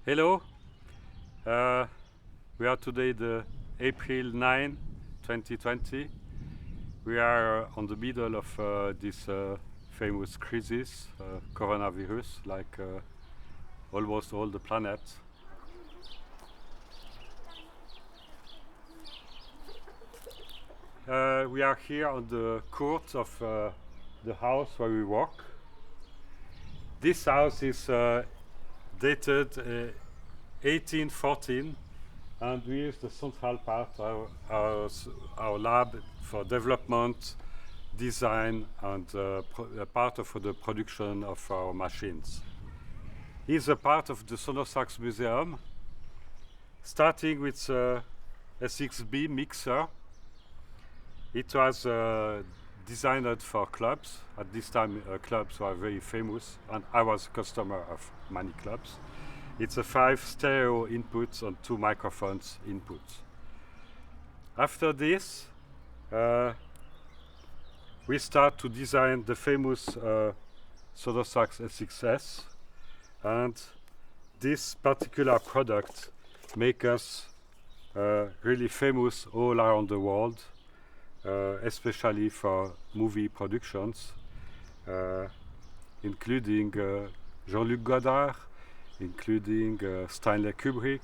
Hello, uh, we are today the April 9, 2020. We are on the middle of this famous crisis, coronavirus, like almost all the planet. We are here on the court of the house where we work. This house is dated 1814, and we use the central part, our lab, for development, design, and part of the production of our machines. It's a part of the Sonosax museum, starting with SX-B mixer. It was designed for clubs. At this time, clubs were very famous, and I was a customer of many clubs. It's a 5 stereo inputs and 2 microphones inputs. After this, we start to design the famous Sonosax SX-S, and this particular product makes us really famous all around the world, especially for movie productions, including Jean-Luc Godard, including Stanley Kubrick,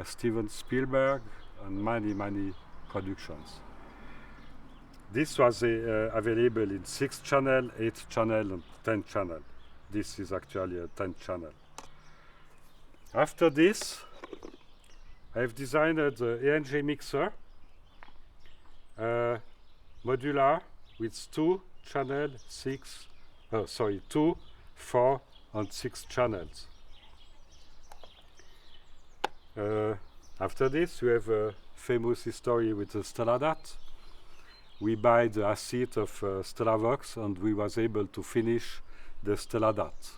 Steven Spielberg, and many productions. This was available in 6 channel, 8 channel, and 10 channel. This is actually a 10 channel. After this, I've designed the ENG mixer, modular, with 2, 4, and 6 channels. After this, we have a famous history with the Stelladat. We buy the asset of Stellavox, and we was able to finish the Stelladat.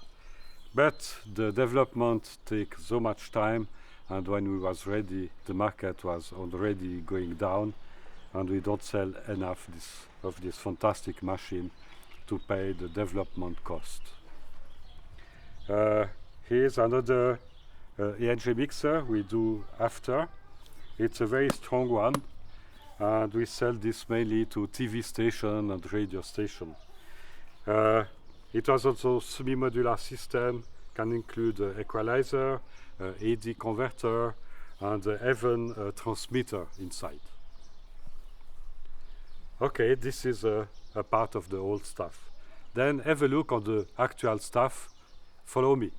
But the development take so much time, and when we was ready, the market was already going down, and we don't sell enough of this fantastic machine to pay the development cost. Here's another ENG mixer we do after. It's a very strong one, and we sell this mainly to TV station and radio station. It was also semi-modular system, can include equalizer, AD converter, and even a transmitter inside. Okay, this is a part of the old stuff. Then have a look on the actual stuff. Follow me.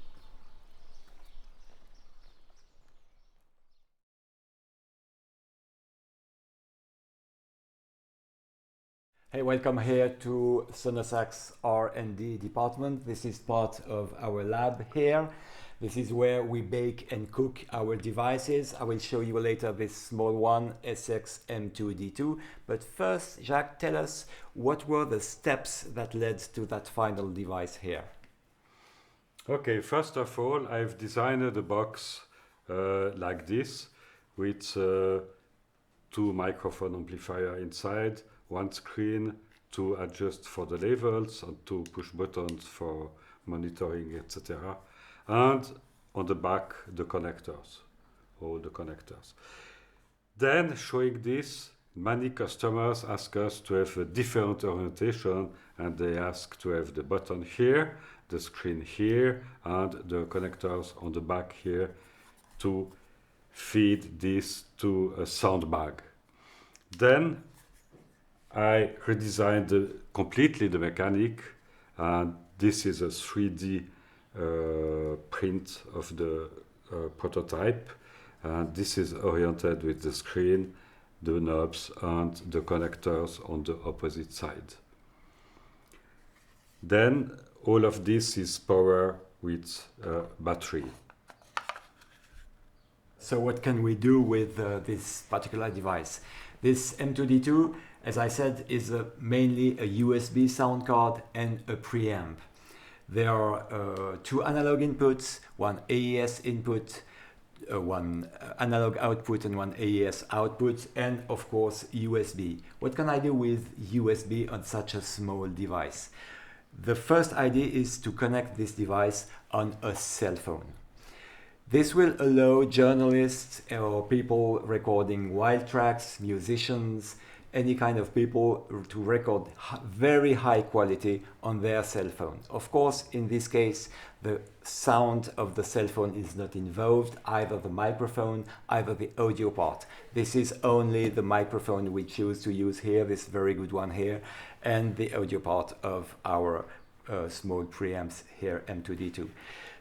Hey, welcome here to Sonosax R&D department. This is part of our lab here. This is where we bake and cook our devices. I will show you later this small one, SX-M2D2. But first, Jacques, tell us what were the steps that led to that final device here? Okay, first of all, I've designed a box like this with 2 microphone amplifier inside, 1 screen to adjust for the levels and 2 push buttons for monitoring, etc. And on the back, the connectors, all the connectors. Then, showing this, many customers ask us to have a different orientation, and they ask to have the button here, the screen here, and the connectors on the back here to feed this to a sound bag. Then I redesigned completely the mechanic, and this is a 3D print of the prototype, and this is oriented with the screen, the knobs, and the connectors on the opposite side. Then all of this is powered with battery. So what can we do with this particular device? This M2D2, as I said, is mainly a USB sound card and a preamp. There are 2 analog inputs, 1 AES input, 1 analog output and 1 AES output, and of course USB. What can I do with USB on such a small device? The first idea is to connect this device on a cell phone. This will allow journalists or people recording wild tracks, musicians, any kind of people to record very high quality on their cell phone. Of course, in this case, the sound of the cell phone is not involved, either the microphone, either the audio part. This is only the microphone we choose to use here, this very good one here, and the audio part of our small preamps here, M2D2.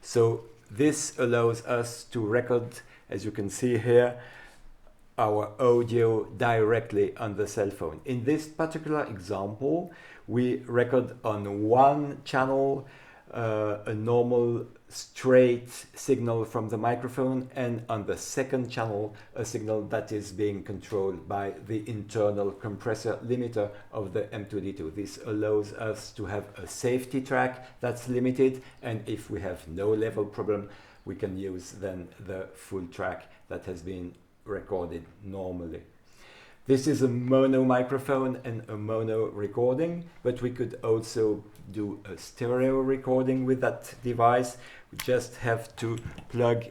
So this allows us to record, as you can see here, our audio directly on the cell phone. In this particular example, we record on one channel a normal straight signal from the microphone, and on the second channel a signal that is being controlled by the internal compressor limiter of the M2D2. This allows us to have a safety track that's limited, and if we have no level problem, we can use then the full track that has been recorded normally. This is a mono microphone and a mono recording, but we could also do a stereo recording with that device. We just have to plug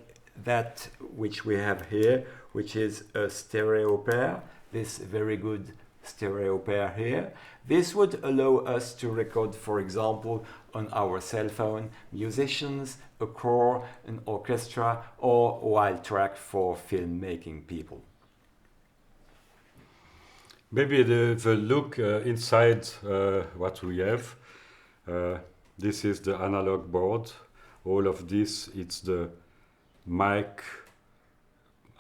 that which we have here, which is a stereo pair, this very good stereo pair here. This would allow us to record, for example, on our cell phone, musicians, a choir, an orchestra, or wild track for filmmaking people. Maybe the look inside what we have. This is the analog board. All of this, it's the mic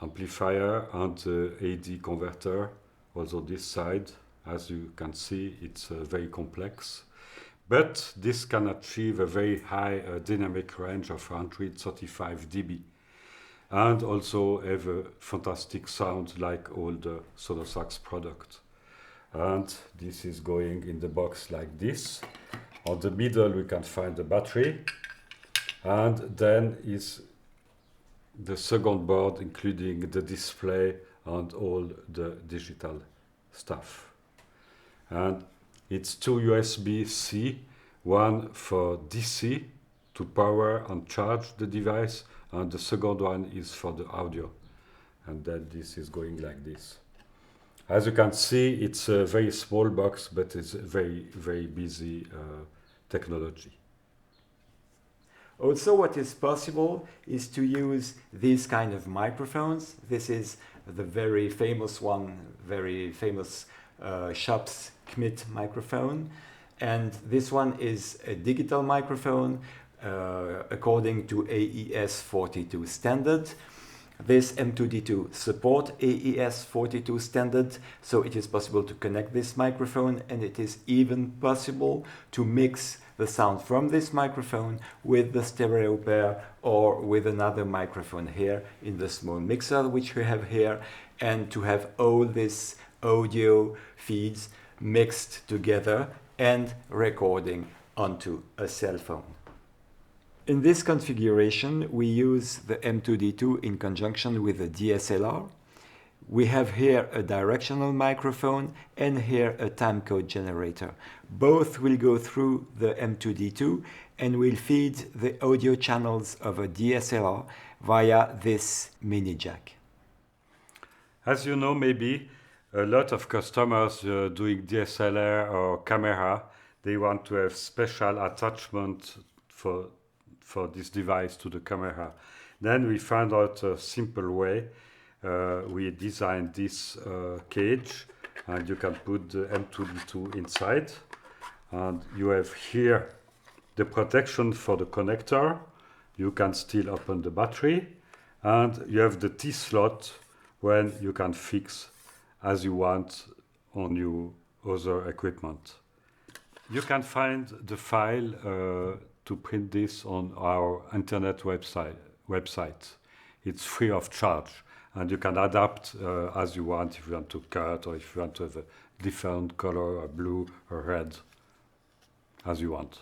amplifier and the AD converter. Also this side, as you can see, it's very complex. But this can achieve a very high dynamic range of 135 dB. And also have a fantastic sound like all the Sonosax products. And this is going in the box like this. On the middle we can find the battery, and then is the second board, including the display and all the digital stuff. And it's two USB-C, one for DC to power and charge the device, and the second one is for the audio. And then this is going like this. As you can see, it's a very small box, but it's a very, very busy technology. Also, what is possible is to use these kind of microphones. This is the very famous one, very famous Shop's Kmit microphone. And this one is a digital microphone according to AES-42 standard. This M2D2 support AES-42 standard, so it is possible to connect this microphone, and it is even possible to mix the sound from this microphone with the stereo pair or with another microphone here in the small mixer which we have here, and to have all these audio feeds mixed together and recording onto a cell phone. In this configuration, we use the M2D2 in conjunction with a DSLR. We have here a directional microphone and here a timecode generator. Both will go through the M2D2 and will feed the audio channels of a DSLR via this mini jack. As you know, maybe a lot of customers doing DSLR or camera, they want to have special attachment for this device to the camera. Then we found out a simple way. We designed this cage, and you can put the M2D2 inside. And you have here the protection for the connector. You can still open the battery. And you have the T-slot when you can fix as you want on your other equipment. You can find the file to print this on our internet website. It's free of charge, and you can adapt as you want, if you want to cut or if you want to have a different color, or blue or red, as you want.